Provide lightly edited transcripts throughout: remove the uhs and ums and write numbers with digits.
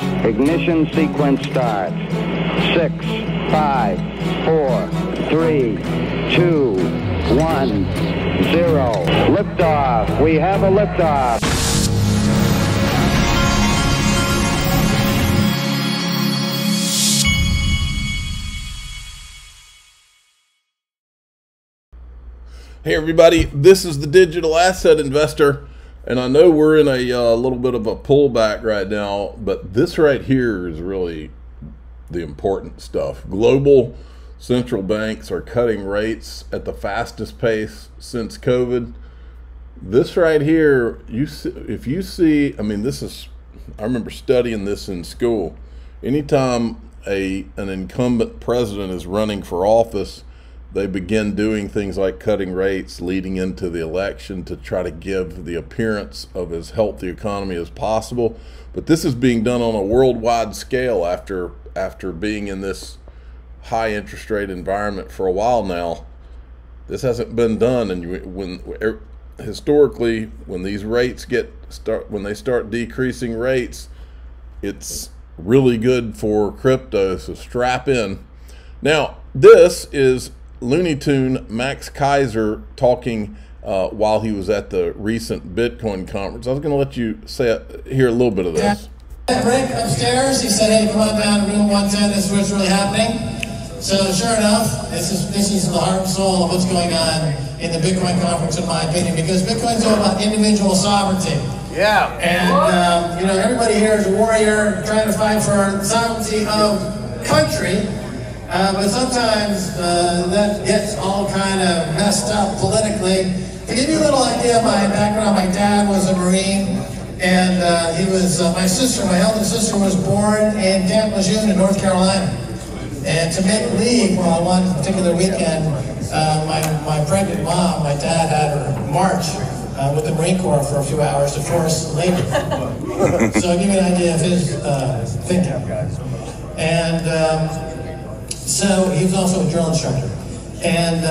Ignition sequence starts. 6, 5, 4, 3, 2, 1, 0. Liftoff. We have a liftoff. Hey everybody, this is the Digital Asset Investor, and I know we're in a little bit of a pullback right now, but this right here is really the important stuff. Global central banks are cutting rates at the fastest pace since COVID. This right here, if you see, I mean, I remember studying this in school. Anytime an incumbent president is running for office, they begin doing things like cutting rates leading into the election to try to give the appearance of as healthy economy as possible. But this is being done on a worldwide scale after being in this high interest rate environment for a while now. This hasn't been done, and historically, when these rates when they start decreasing rates, it's really good for crypto. So strap in. Now, this is Looney Tune Max Kaiser talking while he was at the recent Bitcoin conference. I was going to let you hear a little bit of this. Rick upstairs, he said, "Hey, come on down to room 110. This is what's really happening." So sure enough, this is the heart and soul of what's going on in the Bitcoin conference, in my opinion, because Bitcoin's all about individual sovereignty. Yeah. And everybody here is a warrior trying to fight for sovereignty of country. But sometimes that gets all kind of messed up politically. To give you a little idea of my background, my dad was a Marine, and he was my eldest sister was born in Camp Lejeune in North Carolina. And to make leave on one particular weekend, my pregnant mom, my dad had her march with the Marine Corps for a few hours to force labor. So I'll give you an idea of his thinking. And so he was also a drill instructor, and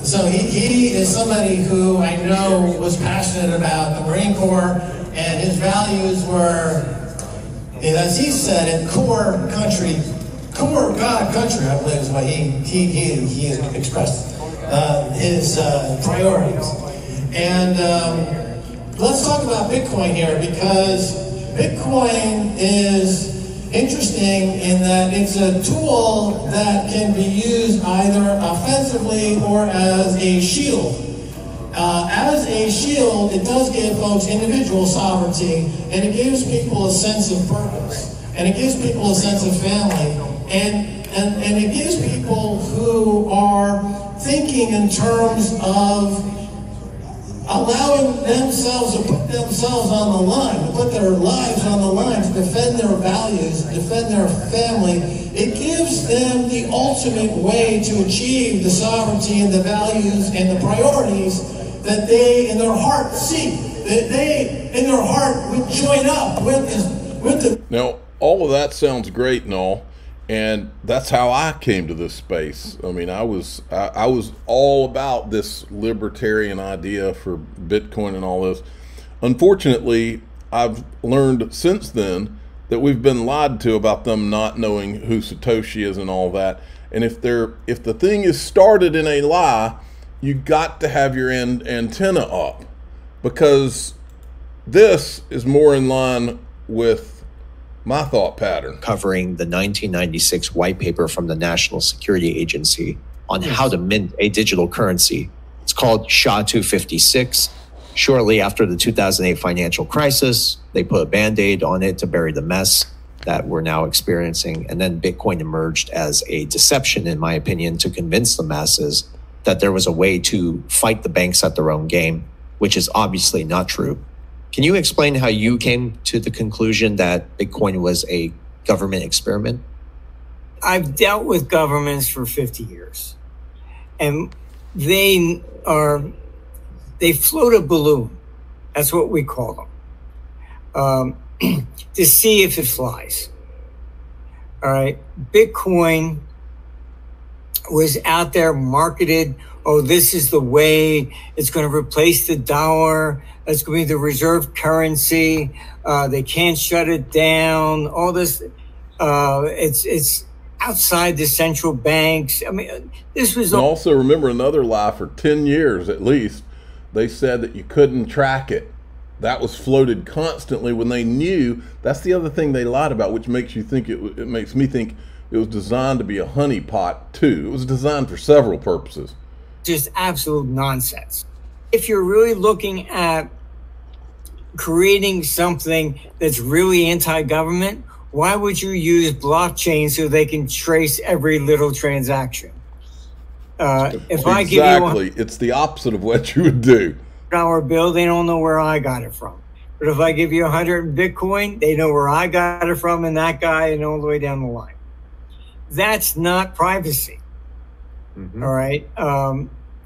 so he is somebody who I know was passionate about the Marine Corps, and his values were, as he said, in core God country, I believe is what he expressed his priorities. And let's talk about Bitcoin here, because Bitcoin is interesting in that it's a tool that can be used either offensively or as a shield. As a shield, it does give folks individual sovereignty, and it gives people a sense of purpose, and it gives people a sense of family, and it gives people who are thinking in terms of allowing themselves to put themselves on the line, to put their lives on the line, to defend their values, defend their family. It gives them the ultimate way to achieve the sovereignty and the values and the priorities that they in their heart seek, that they in their heart would join up with the... Now, all of that sounds great and all, and that's how I came to this space. I mean, I was all about this libertarian idea for Bitcoin and all this. Unfortunately, I've learned since then that we've been lied to about them not knowing who Satoshi is and all that. And if the thing is started in a lie, you got to have your antenna up, because this is more in line with my thought pattern. Covering the 1996 white paper from the National Security Agency on how to mint a digital currency. It's called SHA-256. Shortly after the 2008 financial crisis, they put a Band-Aid on it to bury the mess that we're now experiencing. And then Bitcoin emerged as a deception, in my opinion, to convince the masses that there was a way to fight the banks at their own game, which is obviously not true. Can you explain how you came to the conclusion that Bitcoin was a government experiment? I've dealt with governments for 50 years, and they float a balloon. That's what we call them, to see if it flies. All right. Bitcoin was out there marketed oh, this is the way it's going to replace the dollar. It's going to be the reserve currency. They can't shut it down. All this, it's outside the central banks. I mean, this was. And also remember another lie for 10 years at least. They said that you couldn't track it. That was floated constantly when they knew. That's the other thing they lied about, which makes you think it makes me think it was designed to be a honeypot too. It was designed for several purposes. Just absolute nonsense. If you're really looking at creating something that's really anti-government, why would you use blockchain so they can trace every little transaction? If I give you it's the opposite of what you would do. $1 bill, they don't know where I got it from. But if I give you 100 Bitcoin, they know where I got it from and that guy and all the way down the line. That's not privacy. Mm-hmm. All right.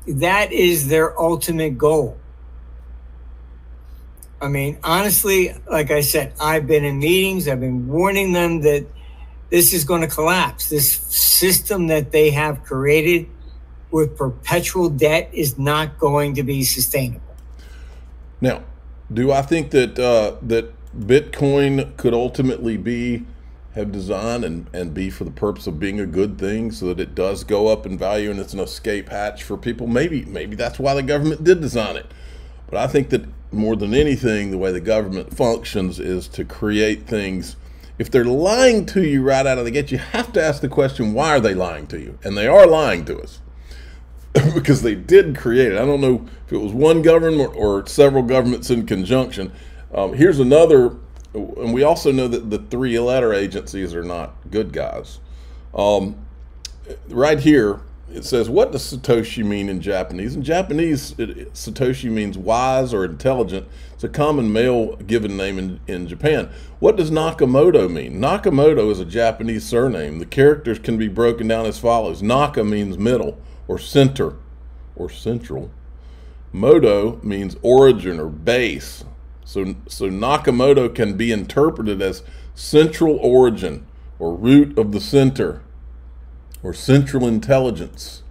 That is their ultimate goal. I mean, honestly, like I said, I've been in meetings. I've been warning them that this is going to collapse. This system that they have created with perpetual debt is not going to be sustainable. Now, do I think that that Bitcoin could ultimately have designed and be for the purpose of being a good thing, so that it does go up in value and it's an escape hatch for people? Maybe that's why the government did design it. But I think that more than anything, the way the government functions is to create things. If they're lying to you right out of the gate, you have to ask the question, why are they lying to you? And they are lying to us because they did create it. I don't know if it was one government or several governments in conjunction. Here's another, and we also know that the three-letter agencies are not good guys. Right here, it says, what does Satoshi mean in Japanese? In Japanese, Satoshi means wise or intelligent. It's a common male given name in Japan. What does Nakamoto mean? Nakamoto is a Japanese surname. The characters can be broken down as follows. Naka means middle or center or central. Moto means origin or base. So Nakamoto can be interpreted as central origin or root of the center, or central intelligence.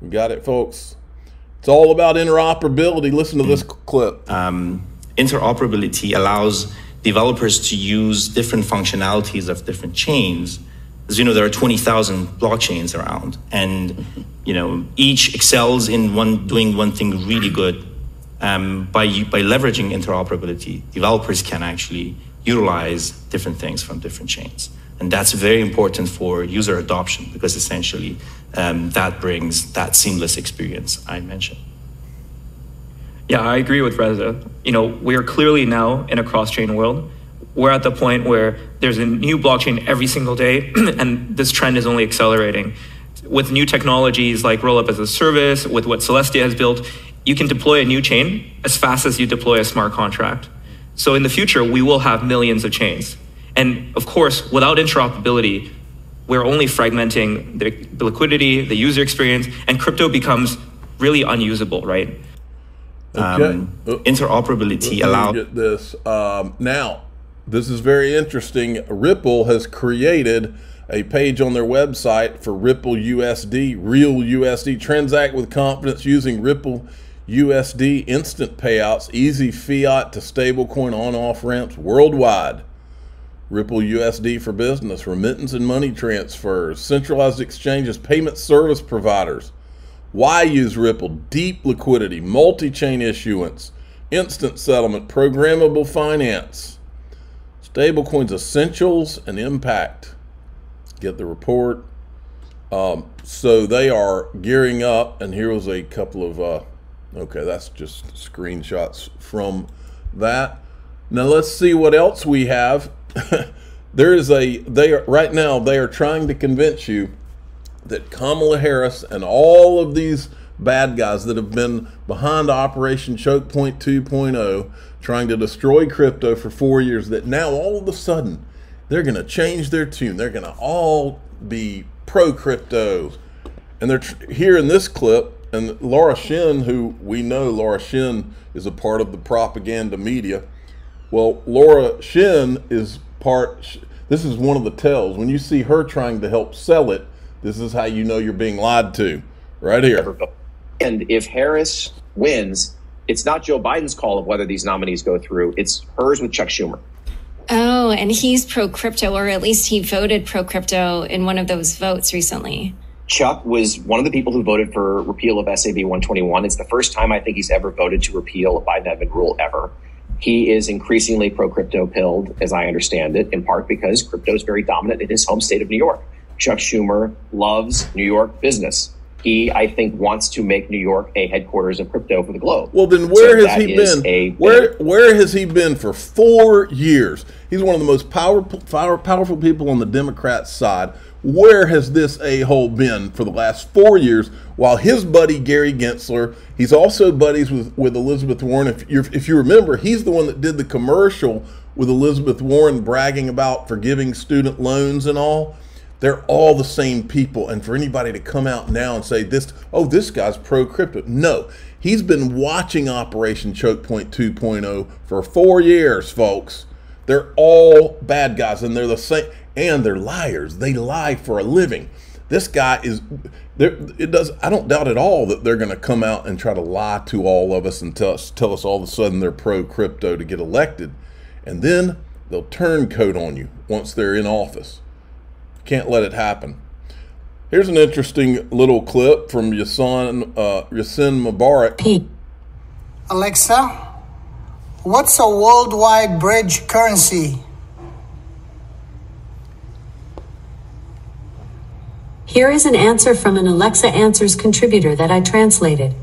You got it, folks? It's all about interoperability. Listen to this clip. Interoperability allows developers to use different functionalities of different chains. As you know, there are 20,000 blockchains around, and each excels in doing one thing really good. By leveraging interoperability, developers can actually utilize different things from different chains. And that's very important for user adoption, because essentially that brings that seamless experience I mentioned. Yeah, I agree with Reza. We are clearly now in a cross-chain world. We're at the point where there's a new blockchain every single day, and this trend is only accelerating. With new technologies like roll-up as a service, with what Celestia has built, you can deploy a new chain as fast as you deploy a smart contract. So in the future, we will have millions of chains. And of course, without interoperability, we're only fragmenting the liquidity, the user experience, and crypto becomes really unusable, right? Okay. Interoperability allows. Get this. Now, this is very interesting. Ripple has created a page on their website for Ripple USD, real USD. Transact with confidence using Ripple USD, instant payouts, easy fiat to stablecoin on-off ramps worldwide. Ripple USD for business, remittance and money transfers, centralized exchanges, payment service providers. Why use Ripple? Deep liquidity, multi-chain issuance, instant settlement, programmable finance, stablecoins essentials and impact. Get the report. So they are gearing up, and here was a couple of, okay, that's just screenshots from that. Now let's see what else we have. Right now they are trying to convince you that Kamala Harris and all of these bad guys that have been behind Operation Choke Point 2.0, trying to destroy crypto for 4 years, that now all of a sudden they're going to change their tune. They're going to all be pro-crypto. And they're here in this clip, and Laura Shin, who we know Laura Shin is a part of the propaganda media. Well, Laura Shin is this is one of the tells. When you see her trying to help sell it, this is how you know you're being lied to. Right here. And if Harris wins, it's not Joe Biden's call of whether these nominees go through. It's hers with Chuck Schumer. Oh, and he's pro-crypto, or at least he voted pro-crypto in one of those votes recently. Chuck was one of the people who voted for repeal of SAB 121. It's the first time I think he's ever voted to repeal a Biden admin rule ever. He is increasingly pro-crypto pilled, as I understand it, in part because crypto is very dominant in his home state of New York. Chuck Schumer loves New York business. He, I think, wants to make New York a headquarters of crypto for the globe. Well, then where has he been? Where has he been for 4 years? He's one of the most powerful people on the Democrat side. Where has this a-hole been for the last 4 years? While his buddy Gary Gensler, he's also buddies with Elizabeth Warren. If you remember, he's the one that did the commercial with Elizabeth Warren bragging about forgiving student loans and all. They're all the same people. And for anybody to come out now and say this guy's pro-crypto. No, he's been watching Operation Choke Point 2.0 for 4 years, folks. They're all bad guys, and they're the same, and they're liars. They lie for a living. This guy is, I don't doubt at all that they're going to come out and try to lie to all of us and tell us all of a sudden they're pro-crypto to get elected. And then they'll turncoat on you once they're in office. Can't let it happen. Here's an interesting little clip from Yasin Mubarak. Alexa, what's a worldwide bridge currency? Here is an answer from an Alexa Answers contributor that I translated.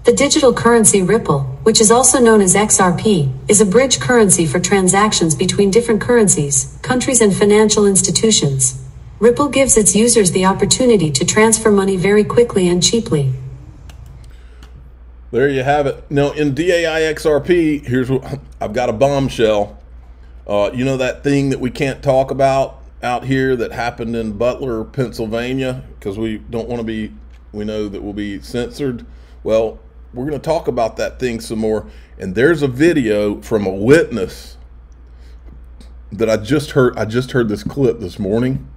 The digital currency Ripple, which is also known as XRP, is a bridge currency for transactions between different currencies, countries, and financial institutions. Ripple gives its users the opportunity to transfer money very quickly and cheaply. There you have it. Now, in DAI XRP, here's what I've got: a bombshell. You know that thing that we can't talk about out here that happened in Butler, Pennsylvania, because we don't want to be, we know that we'll be censored. Well, we're going to talk about that thing some more. And there's a video from a witness that I just heard this clip this morning.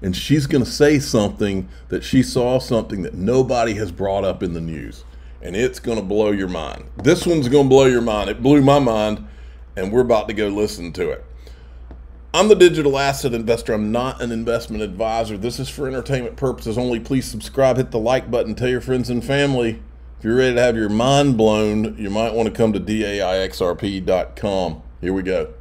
And she's going to say something that she saw something that nobody has brought up in the news. And it's going to blow your mind. This one's going to blow your mind. It blew my mind, and we're about to go listen to it. I'm the digital asset investor. I'm not an investment advisor. This is for entertainment purposes only. Please subscribe, hit the like button, tell your friends and family. If you're ready to have your mind blown, you might want to come to DAIXRP.com. Here we go.